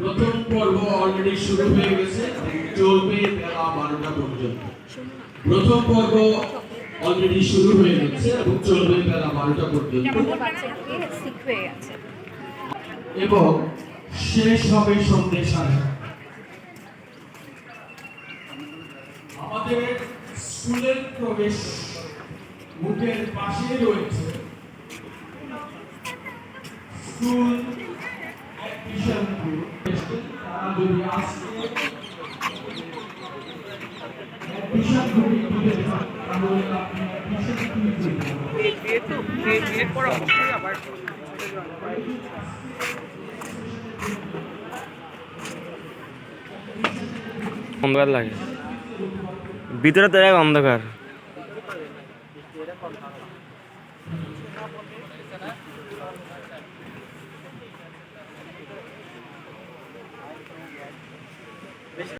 প্রথম পর্ব অলরেডি শুরু হয়ে গেছে, চলবে বেলা 12টা পর্যন্ত। প্রথম পর্ব অলরেডি শুরু হয়ে গেছে এবং চলবে বেলা 12টা পর্যন্ত এবং শেষ হবে সন্ধ্যে 7:30। আমাদের স্কুলের প্রবেশ মুখের পাশে রয়েছে স্কুল অ্যাডমিশন গ্রুপ। তারা যদি আসে অ্যাডমিশন গ্রুপে দিতে চান তাহলে আপনি অ্যাডমিশন ফি পড়া অবশ্যই আবার অন্ধকার লাগে ভিতরে তো এক অন্ধকার।